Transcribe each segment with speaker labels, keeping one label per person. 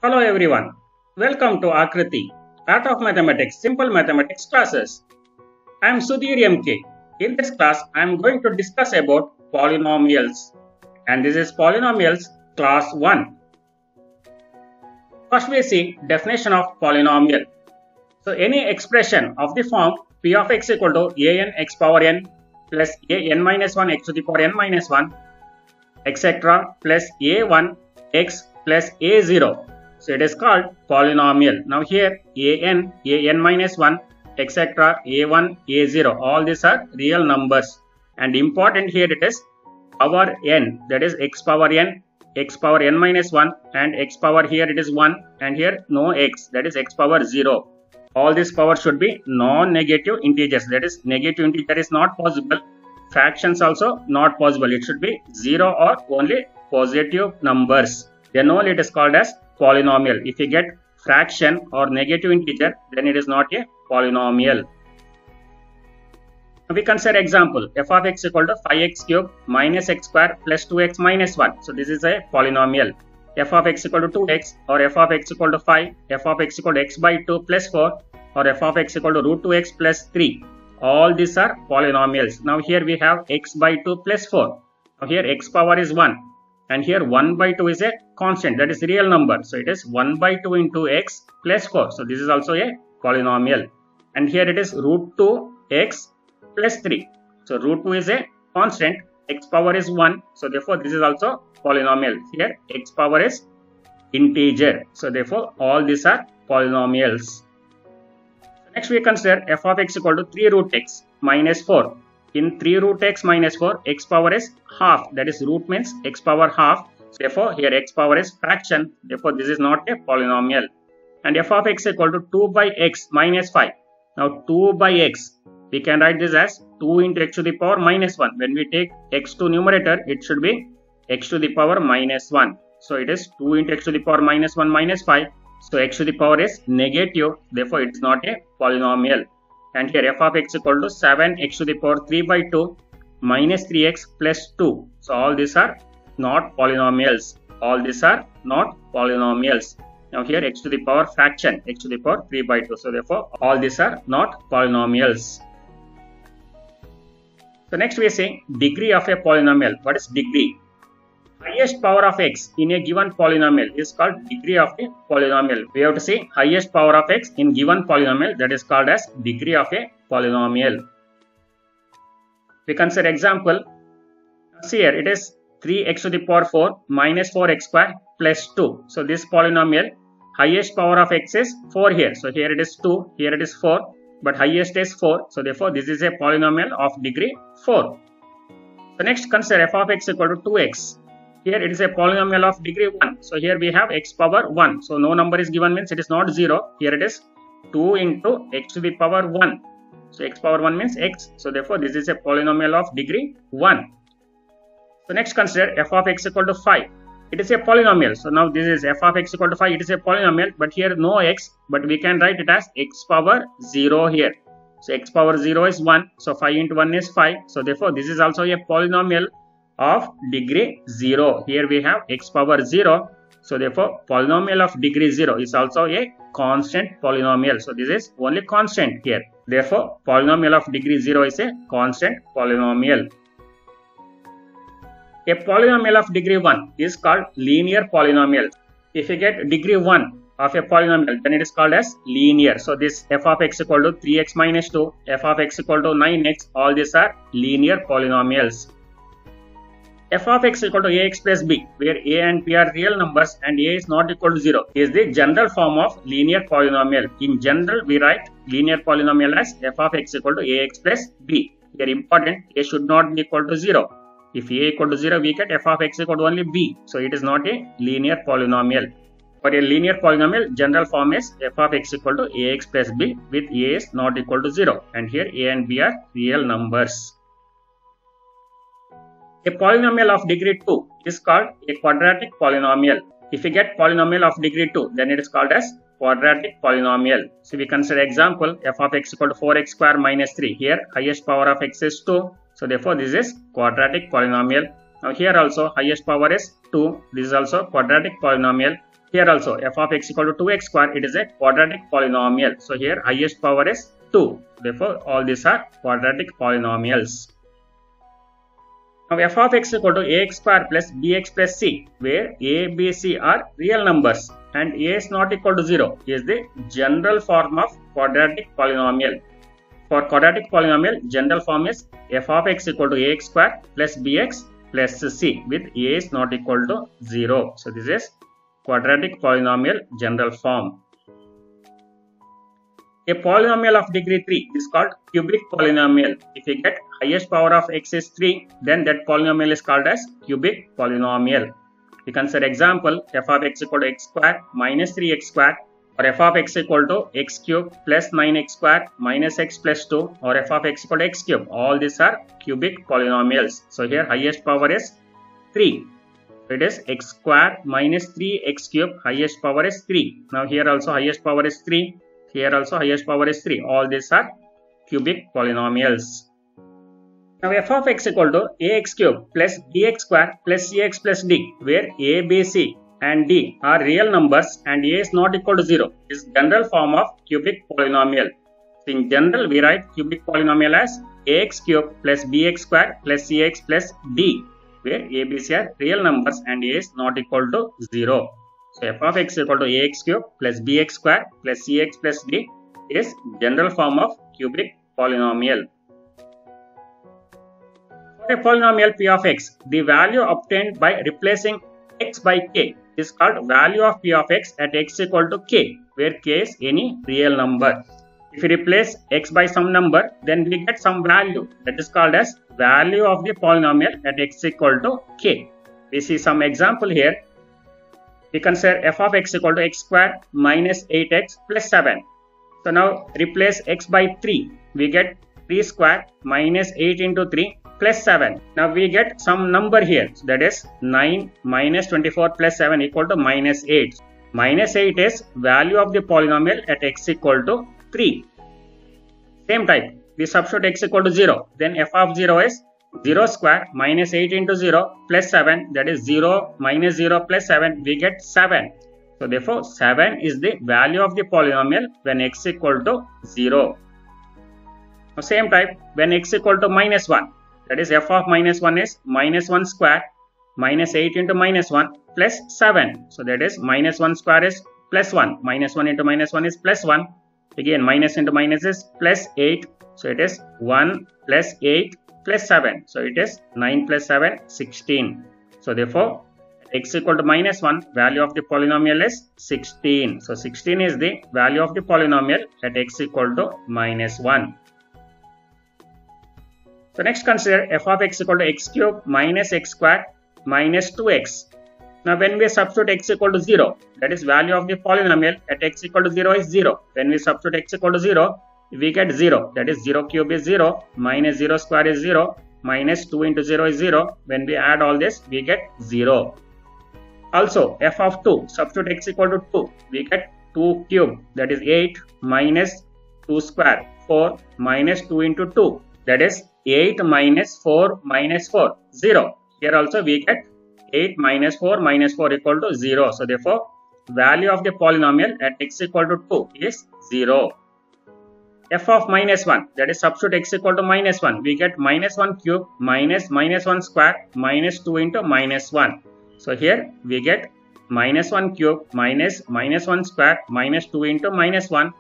Speaker 1: Hello everyone. Welcome to Akriti, Art of Mathematics, Simple Mathematics classes. I am Sudhir MK. In this class, I am going to discuss about polynomials. And this is polynomials class 1. First we see definition of polynomial. So any expression of the form p of x equal to an x power n plus an minus 1 x to the power n minus 1 etc. plus a1 x plus a0. So it is called polynomial. Now here an minus 1, etc. a1, a0, all these are real numbers. And important here it is power n, that is x power n minus 1, and x power here it is 1, and here no x, that is x power 0. All these powers should be non-negative integers, that is negative integer is not possible. Fractions also not possible. It should be 0 or only positive numbers. Then only it is called as polynomial. If you get fraction or negative integer, then it is not a polynomial. We consider example f of x equal to 5x cube minus x square plus 2x minus 1. So this is a polynomial. F of x equal to 2x or f of x equal to 5, f of x equal to x by 2 plus 4 or f of x equal to root 2x plus 3. All these are polynomials. Now here we have x by 2 plus 4. Now here x power is 1. And here 1 by 2 is a constant, that is real number. So it is 1 by 2 into x plus 4. So this is also a polynomial. And here it is root 2x plus 3. So root 2 is a constant, x power is 1. So therefore this is also polynomial. Here x power is integer. So therefore all these are polynomials. Next we consider f of x equal to 3 root x minus 4. In 3 root x minus 4, x power is half, that is root means x power half. Therefore here x power is fraction, therefore this is not a polynomial. And f of x equal to 2 by x minus 5. Now 2 by x, we can write this as 2 into x to the power minus 1. When we take x to numerator, it should be x to the power minus 1. So it is 2 into x to the power minus 1 minus 5. So x to the power is negative, therefore it is not a polynomial. And here f of x equal to 7x to the power 3 by 2 minus 3x plus 2. So all these are not polynomials. All these are not polynomials. Now here x to the power fraction, x to the power 3 by 2. So therefore all these are not polynomials. So next we say degree of a polynomial. What is degree? Highest power of x in a given polynomial is called degree of a polynomial. We have to say highest power of x in given polynomial, that is called as degree of a polynomial. We consider example. See here it is 3x to the power 4 minus 4x square plus 2. So this polynomial highest power of x is 4 here. So here it is 2, here it is 4, but highest is 4. So therefore this is a polynomial of degree 4. So next consider f of x equal to 2x. Here it is a polynomial of degree 1. So here we have x power 1. So no number is given means it is not 0. Here it is 2 into x to the power 1. So x power 1 means x. So therefore this is a polynomial of degree 1. So next consider f of x equal to 5. It is a polynomial. So now this is f of x equal to 5. It is a polynomial, but here no x. But we can write it as x power 0 here. So x power 0 is 1. So 5 into 1 is 5. So therefore this is also a polynomial of degree 0. Here we have x power 0. So therefore polynomial of degree 0 is also a constant polynomial. So this is only constant here. Therefore polynomial of degree 0 is a constant polynomial. A polynomial of degree 1 is called linear polynomial. If you get degree 1 of a polynomial, then it is called as linear. So this f of x equal to 3x minus 2, f of x equal to 9x, all these are linear polynomials. F of x equal to ax plus b, where a and b are real numbers and a is not equal to 0, is the general form of linear polynomial. In general, we write linear polynomial as f of x equal to ax plus b. Here important, a should not be equal to 0. If a equal to 0, we get f of x equal to only b. So it is not a linear polynomial. For a linear polynomial, general form is f of x equal to ax plus b with a is not equal to 0. And here a and b are real numbers. A polynomial of degree 2 is called a quadratic polynomial. If you get polynomial of degree 2, then it is called as quadratic polynomial. So we consider example f of x equal to 4x square minus 3. Here highest power of x is 2. So therefore this is quadratic polynomial. Now here also highest power is 2. This is also quadratic polynomial. Here also f of x equal to 2x square, it is a quadratic polynomial. So here highest power is 2. Therefore all these are quadratic polynomials. Now f of x equal to ax square plus bx plus c, where a, b, c are real numbers and a is not equal to 0 is the general form of quadratic polynomial. For quadratic polynomial, general form is f of x equal to ax square plus bx plus c with a is not equal to 0. So this is quadratic polynomial general form. A polynomial of degree 3 is called cubic polynomial. If you get highest power of x is 3, then that polynomial is called as cubic polynomial. We consider example f of x equal to x square minus 3x square, or f of x equal to x cube plus 9x square minus x plus 2, or f of x equal to x cube. All these are cubic polynomials. So here highest power is 3. It is x square minus 3x cube, highest power is 3. Now here also highest power is 3. Here also highest power is 3. All these are cubic polynomials. Now f of x equal to ax cube plus bx square plus cx plus d, where a, b, c and d are real numbers and a is not equal to 0, is general form of cubic polynomial. So in general we write cubic polynomial as ax cube plus bx square plus cx plus d, where a, b, c are real numbers and a is not equal to 0. So f of x equal to ax cube plus bx square plus cx plus d is general form of cubic polynomial. For a polynomial p of x, the value obtained by replacing x by k is called value of p of x at x equal to k, where k is any real number. If we replace x by some number, then we get some value, that is called as value of the polynomial at x equal to k. We see some example here. We consider f of x equal to x square minus 8x plus 7. So now replace x by 3. We get 3 square minus 8 into 3 plus 7. Now we get some number here. So that is 9 minus 24 plus 7 equal to minus 8. Minus 8 is value of the polynomial at x equal to 3. Same type. We substitute x equal to 0. Then f of 0 is 0 square minus 8 into 0 plus 7, that is 0 minus 0 plus 7, we get 7. So therefore 7 is the value of the polynomial when x equal to 0. Now same type when x equal to minus 1, that is f of minus 1 is minus 1 square minus 8 into minus 1 plus 7. So that is minus 1 square is plus 1, minus 1 into minus 1 is plus 1, again minus into minus is plus 8. So it is 1 plus 8 plus 7. So it is 9 plus 7, 16. So therefore x equal to minus 1, value of the polynomial is 16. So 16 is the value of the polynomial at x equal to minus 1. So next consider f of x equal to x cube minus x square minus 2x. Now when we substitute x equal to 0, that is value of the polynomial at x equal to 0 is 0. When we substitute x equal to 0, we get 0, that is 0 cube is 0, minus 0 square is 0, minus 2 into 0 is 0. When we add all this, we get 0. Also f of 2, substitute x equal to 2, we get 2 cube, that is 8 minus 2 square, 4 minus 2 into 2, that is 8 minus 4 minus 4, 0. Here also we get 8 minus 4 equal to 0. So therefore value of the polynomial at x equal to 2 is 0. F of minus 1, that is substitute x equal to minus 1, we get minus 1 cube minus minus 1 square minus 2 into minus 1. So here we get minus 1 cube minus minus 1 square minus 2 into minus 1.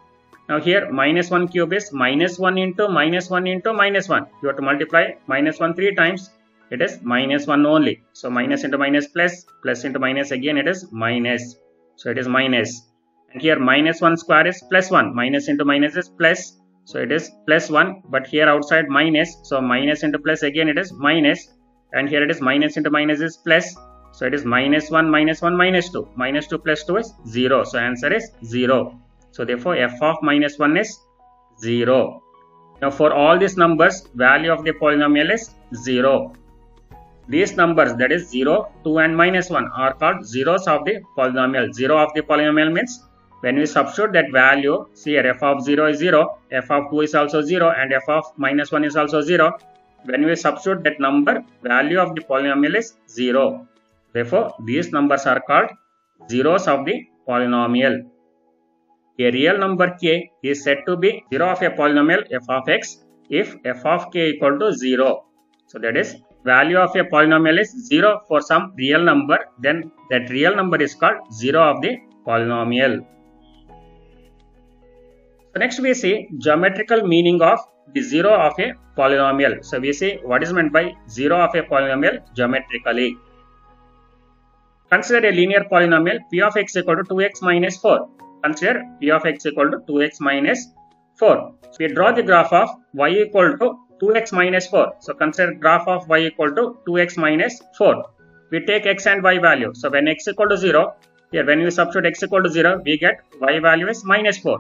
Speaker 1: Now here minus 1 cube is minus 1 into minus 1 into minus 1. You have to multiply minus 1 3 times. It is minus 1 only. So minus into minus plus, plus into minus again it is minus. So it is minus. And here minus 1 square is plus 1. Minus into minus is plus. So it is plus 1. But here outside minus. So minus into plus again it is minus. And here it is minus into minus is plus. So it is minus 1 minus 1 minus 2. Minus 2 plus 2 is 0. So answer is 0. So therefore f of minus 1 is 0. Now for all these numbers, value of the polynomial is 0. These numbers, that is 0, 2 and minus 1, are called zeros of the polynomial. 0 of the polynomial means when we substitute that value, see here f of 0 is 0, f of 2 is also 0 and f of minus 1 is also 0. when we substitute that number, value of the polynomial is 0. Therefore, these numbers are called zeros of the polynomial. A real number k is said to be 0 of a polynomial f of x if f of k equal to 0. So that is, value of a polynomial is 0 for some real number, then that real number is called 0 of the polynomial. So next we see geometrical meaning of the 0 of a polynomial. So we see what is meant by 0 of a polynomial geometrically. Consider a linear polynomial p of x equal to 2x minus 4. Consider p of x equal to 2x minus 4. So we draw the graph of y equal to 2x minus 4. So consider graph of y equal to 2x minus 4. We take x and y value. So when x equal to 0, here when we substitute x equal to 0, we get y value is minus 4.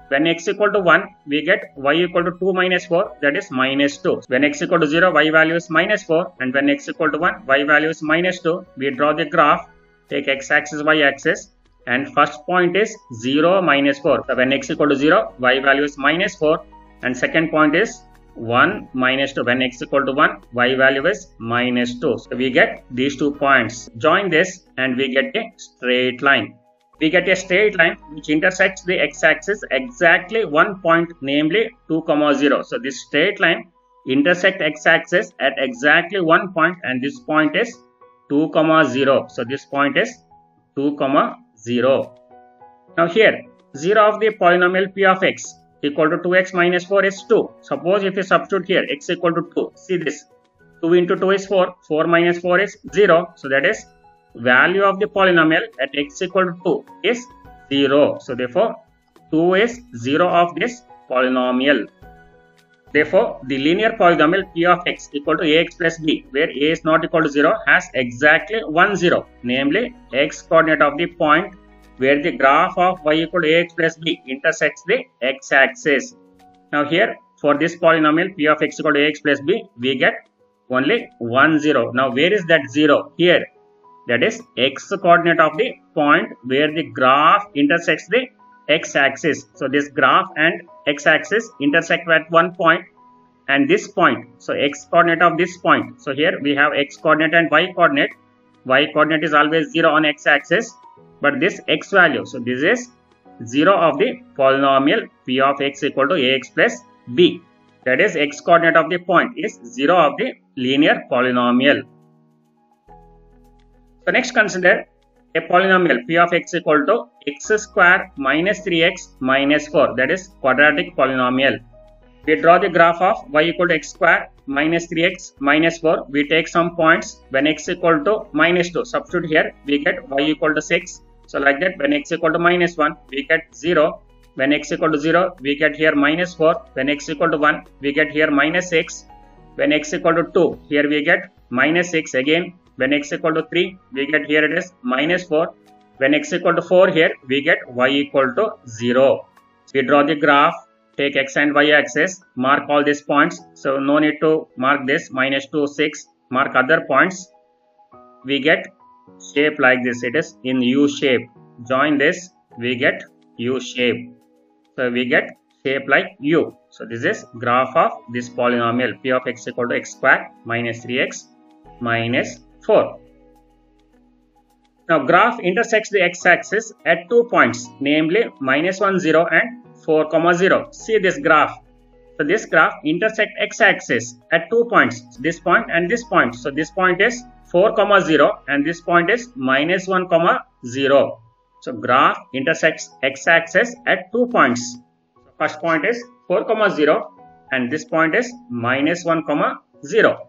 Speaker 1: When x equal to 1, we get y equal to 2 minus 4, that is minus 2. When x equal to 0, y value is minus 4, and when x equal to 1, y value is minus 2. We draw the graph, take x-axis, y-axis, and first point is 0, minus 4. So when x equal to 0, y value is minus 4, and second point is 1, minus 2. When x equal to 1, y value is minus 2. So we get these 2 points. Join this and we get a straight line. We get a straight line which intersects the x-axis exactly one point, namely 2, 0. So this straight line intersects x-axis at exactly one point, and this point is 2, 0. So this point is 2, 0. Now here 0 of the polynomial p of x equal to 2x minus 4 is 2. Suppose if you substitute here x equal to 2, see this, 2 into 2 is 4, 4 minus 4 is 0. So that is, value of the polynomial at x equal to 2 is 0. So therefore, 2 is 0 of this polynomial. Therefore, the linear polynomial p of x equal to ax plus b, where a is not equal to 0, has exactly one 0, namely x coordinate of the point where the graph of y equal to ax plus b intersects the x-axis. Now here, for this polynomial p of x equal to ax plus b, we get only one 0. Now where is that 0? Here. That is x coordinate of the point where the graph intersects the x-axis. So this graph and x-axis intersect at one point and this point. So x coordinate of this point. So here we have x coordinate and y coordinate. Y coordinate is always 0 on x-axis, but this x value. So this is 0 of the polynomial p of x equal to ax plus b. That is, x coordinate of the point is 0 of the linear polynomial. So next consider a polynomial p of x equal to x square minus 3x minus 4, that is quadratic polynomial. We draw the graph of y equal to x square minus 3x minus 4. We take some points. When x equal to minus 2, substitute here, we get y equal to 6. So like that, when x equal to minus 1, we get 0. When x equal to 0, we get here minus 4. When x equal to 1, we get here minus 6. When x equal to 2, here we get minus 6 again. When x equal to 3, we get here it is minus 4. When x equal to 4, here we get y equal to 0. So we draw the graph, take x and y axis, mark all these points. So no need to mark this, minus 2, 6, mark other points. We get shape like this, it is in U shape. Join this, we get U shape. So we get shape like U. So this is graph of this polynomial p of x equal to x square minus 3x minus 4. Now graph intersects the x-axis at 2 points, namely minus 1, 0 and 4, 0. See this graph. So this graph intersects x-axis at 2 points, this point and this point. So this point is 4, 0 and this point is minus 1, 0. So graph intersects x-axis at 2 points. First point is 4, 0 and this point is minus 1, 0.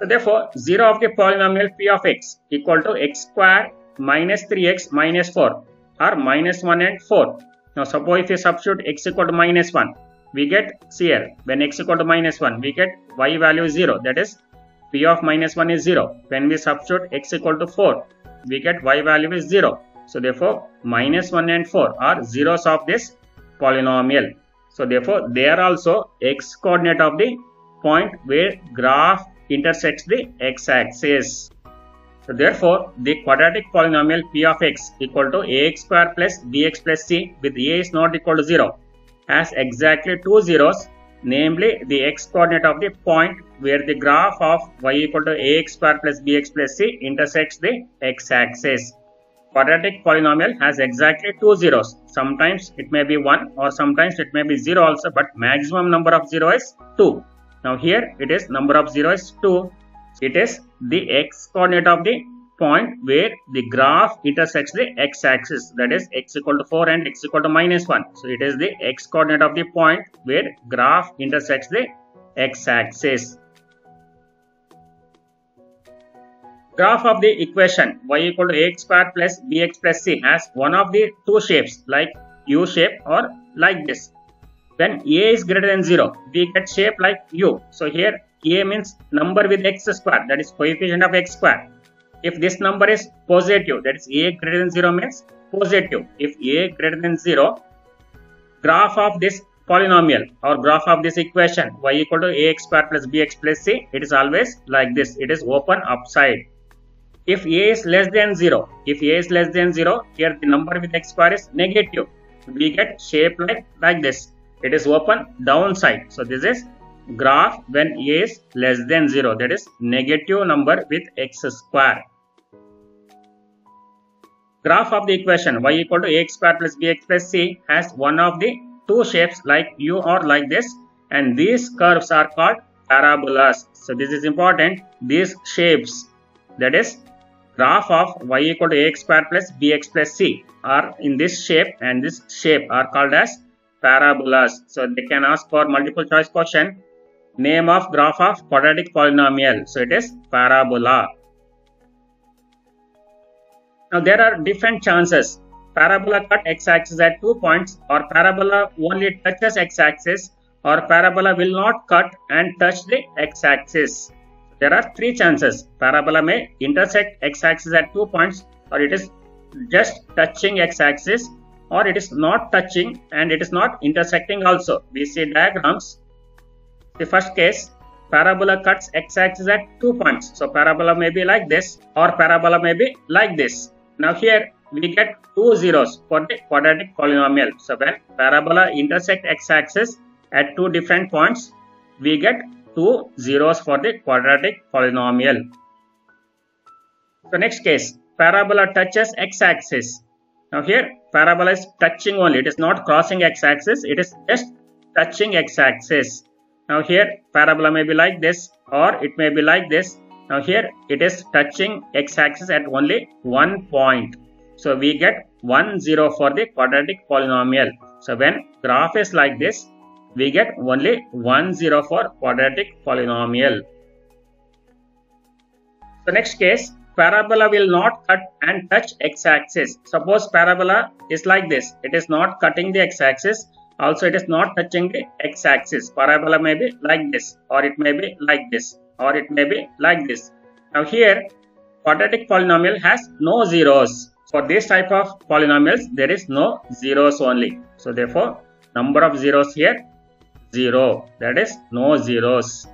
Speaker 1: So therefore, 0 of the polynomial p of x equal to x square minus 3x minus 4 or minus 1 and 4. Now suppose if you substitute x equal to minus 1, we get, see here, when x equal to minus 1, we get y value is 0. That is, p of minus 1 is 0. When we substitute x equal to 4, we get y value is 0. So therefore, minus 1 and 4 are zeros of this polynomial. So therefore, they are also x coordinate of the point where graph intersects the x-axis. So therefore, the quadratic polynomial p of x equal to ax square plus bx plus c with a is not equal to 0 has exactly 2 zeros, namely the x coordinate of the point where the graph of y equal to ax square plus bx plus c intersects the x-axis. Quadratic polynomial has exactly two zeros. Sometimes it may be 1 or sometimes it may be 0 also, but maximum number of 0 is 2. Now here it is number of 0 is 2. It is the x coordinate of the point where the graph intersects the x-axis, that is x equal to 4 and x equal to minus 1. So it is the x coordinate of the point where graph intersects the x-axis. Graph of the equation y equal to ax square plus bx plus c has one of the two shapes like u shape or like this. When a is greater than 0, we get shape like u. So here a means number with x square, that is coefficient of x square. If this number is positive, that is a greater than 0 means positive. If a greater than 0, graph of this polynomial or graph of this equation y equal to ax square plus bx plus c, it is always like this. It is open upside. If a is less than 0, here the number with x square is negative. We get shape like this. It is open downside. So this is graph when a is less than 0, that is negative number with x square. Graph of the equation y equal to ax square plus bx plus c has one of the two shapes like u or like this, and these curves are called parabolas. So this is important. These shapes, that is graph of y equal to ax square plus bx plus c, are in this shape, and this shape are called as parabolas. So they can ask for multiple choice question. Name of graph of quadratic polynomial. So it is parabola. Now there are different chances. Parabola cut x-axis at 2 points, or parabola only touches x-axis, or parabola will not cut and touch the x-axis. There are three chances. Parabola may intersect x-axis at 2 points, or it is just touching x-axis, or it is not touching and it is not intersecting also. We see diagrams. The first case, parabola cuts x-axis at 2 points. So parabola may be like this, or parabola may be like this. Now here we get two zeros for the quadratic polynomial. So when parabola intersect x-axis at two different points, we get two zeros for the quadratic polynomial. So next case, parabola touches x-axis. Now here parabola is touching only. It is not crossing x-axis. It is just touching x-axis. Now here parabola may be like this, or it may be like this. Now here it is touching x-axis at only 1 point. So we get 1 0 for the quadratic polynomial. So when graph is like this, we get only 1 0 for quadratic polynomial. So next case, parabola will not cut and touch x-axis. Suppose parabola is like this. It is not cutting the x-axis. Also it is not touching the x-axis. Parabola may be like this, or it may be like this, or it may be like this. Now here quadratic polynomial has no zeros. For this type of polynomials, there is no zeros only. So therefore number of zeros here 0, that is no zeros.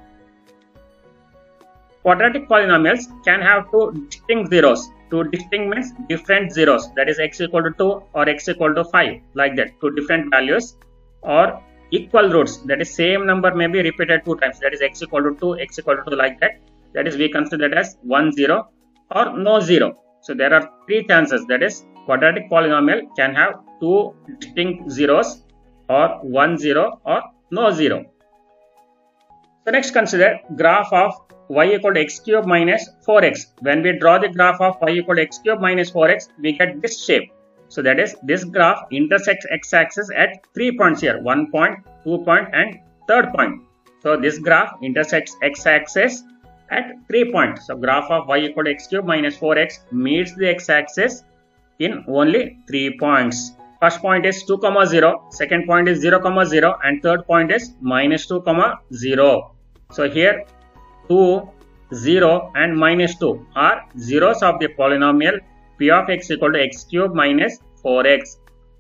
Speaker 1: Quadratic polynomials can have two distinct zeros. Two distinct means different zeros, that is x equal to 2 or x equal to 5, like that, two different values, or equal roots, that is same number may be repeated 2 times, that is x equal to 2, x equal to 2, like that. That is we consider that as 1 0 or no zero. So there are three chances, that is quadratic polynomial can have two distinct zeros, or 1 0 or no zero. So next consider graph of y equal to x cube minus 4x. When we draw the graph of y equal to x cube minus 4x, we get this shape. So that is this graph intersects x-axis at 3 points here, 1 point, 2 point and third point. So this graph intersects x-axis at 3 points. So graph of y equal to x cube minus 4x meets the x-axis in only 3 points. First point is 2, 0, second point is 0, 0 and third point is minus 2, 0. So here 2, 0 and minus 2 are zeros of the polynomial p of x equal to x cube minus 4x.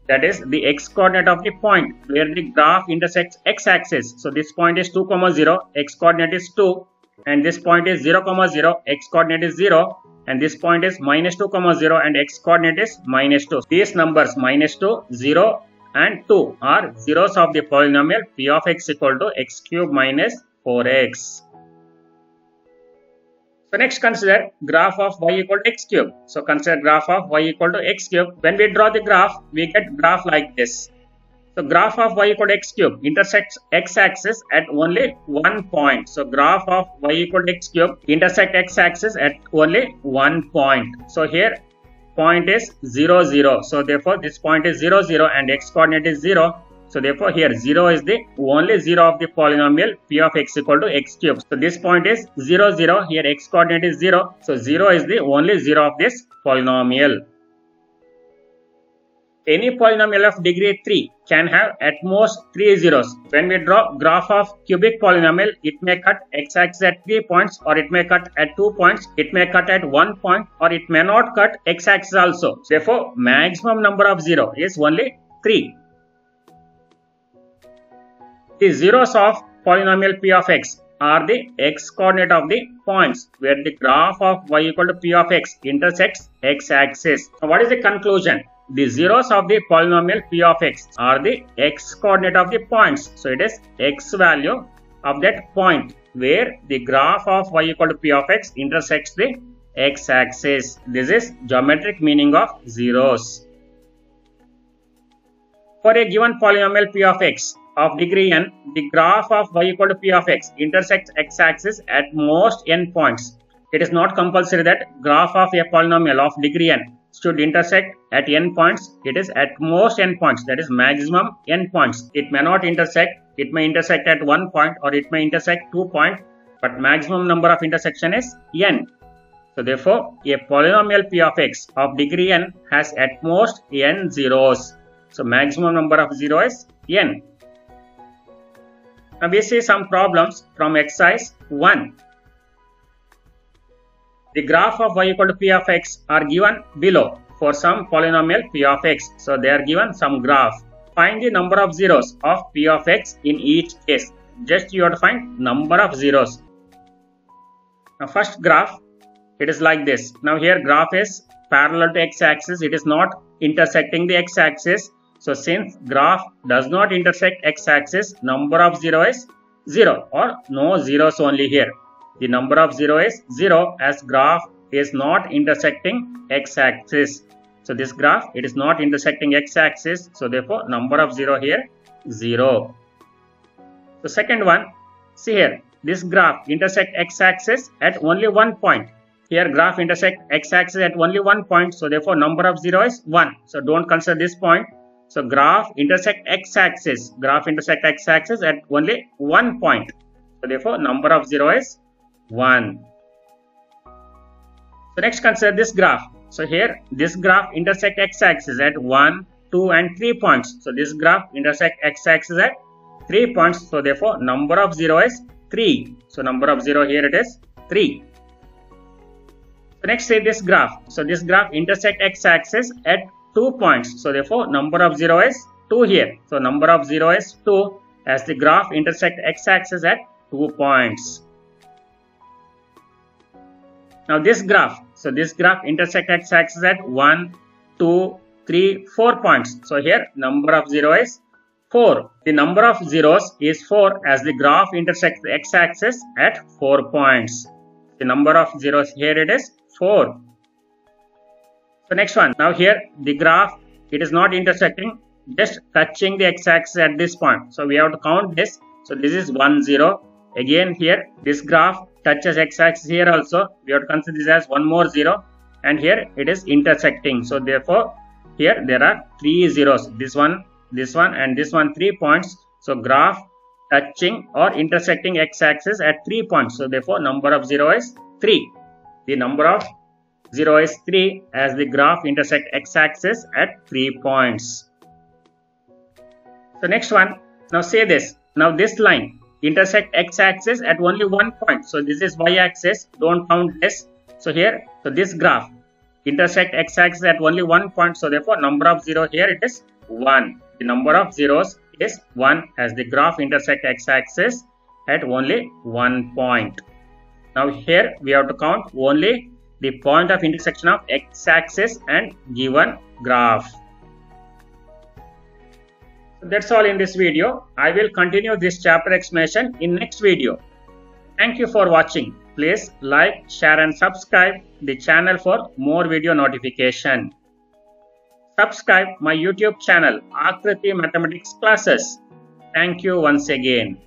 Speaker 1: That is the x coordinate of the point where the graph intersects x-axis. So this point is 2, 0, x coordinate is 2, and this point is 0, 0, x coordinate is 0, and this point is minus 2, 0 and x coordinate is minus 2. These numbers minus 2, 0 and 2 are zeros of the polynomial p of x equal to x cube minus 4x. So next consider graph of y equal to x cube. So consider graph of y equal to x cube. When we draw the graph, we get graph like this. So graph of y equal to x cube intersects x-axis at only one point. So graph of y equal to x cube intersect x-axis at only one point. So here point is 0, 0. So therefore this point is 0, 0 and x coordinate is 0. So therefore here 0 is the only 0 of the polynomial p of x equal to x cube. So this point is 0, 0. Here x coordinate is 0. So 0 is the only 0 of this polynomial. Any polynomial of degree 3 can have at most 3 zeros. When we draw graph of cubic polynomial, it may cut x-axis at 3 points, or it may cut at 2 points, it may cut at 1 point, or it may not cut x-axis also. Therefore, maximum number of 0 is only 3. The zeros of polynomial p of x are the x coordinate of the points where the graph of y equal to p of x intersects x-axis. Now, what is the conclusion? The zeros of the polynomial p of x are the x coordinate of the points. So it is x value of that point where the graph of y equal to p of x intersects the x-axis. This is geometric meaning of zeros. For a given polynomial p of x of degree n, the graph of y equal to p of x intersects x-axis at most n points. It is not compulsory that graph of a polynomial of degree n should intersect at n points. It is at most n points, that is maximum n points. It may not intersect, it may intersect at 1 point or it may intersect 2 points, but maximum number of intersection is n. So therefore, a polynomial p of x of degree n has at most n zeros. So maximum number of 0 is n. Now we see some problems from exercise 1. The graph of y equal to p of x are given below for some polynomial p of x. So they are given some graph. Find the number of zeros of p of x in each case. Just you have to find number of zeros. Now first graph, it is like this. Now here graph is parallel to x-axis. It is not intersecting the x-axis. So since graph does not intersect x-axis, number of 0 is 0 or no zeros only here. The number of 0 is 0 as graph is not intersecting x-axis. So this graph, it is not intersecting x-axis. So therefore number of 0 here 0. The second one, see here, this graph intersect x-axis at only one point. Here graph intersect x-axis at only one point. So therefore number of 0 is 1. So don't consider this point. So graph intersect x-axis. Graph intersect x-axis at only one point. So therefore number of 0 is 1. So next consider this graph. So here this graph intersect x-axis at 1, 2 and 3 points. So this graph intersect x-axis at 3 points. So therefore number of 0 is 3. So number of 0 here it is 3. So next say this graph. So this graph intersect x-axis at 2 points. So therefore number of 0 is 2 here. So number of 0 is 2 as the graph intersect x-axis at 2 points. Now this graph, so this graph intersect x-axis at 1, 2, 3, 4 points. So here number of 0 is 4. The number of zeros is 4 as the graph intersects the x-axis at 4 points. The number of zeros here it is 4. So next one, now here the graph, it is not intersecting, just touching the x-axis at this point. So we have to count this. So this is 1, 0. Again here this graph touches x-axis here also. We have to consider this as one more 0. And here it is intersecting. So therefore here there are 3 zeros. This one and this one 3 points. So graph touching or intersecting x-axis at 3 points. So therefore number of 0 is 3. The number of 0 is 3 as the graph intersect x-axis at 3 points. So next one, now say this. Now this line intersect x-axis at only one point. So this is y-axis, don't count this. So here, so this graph intersect x-axis at only one point. So therefore number of 0 here it is 1. The number of zeros is 1 as the graph intersect x-axis at only one point. Now here we have to count only the point of intersection of x-axis and given graph. That's all in this video. I will continue this chapter explanation in next video. Thank you for watching. Please like, share and subscribe the channel for more video notification. Subscribe my YouTube channel Akriti Mathematics Classes. Thank you once again.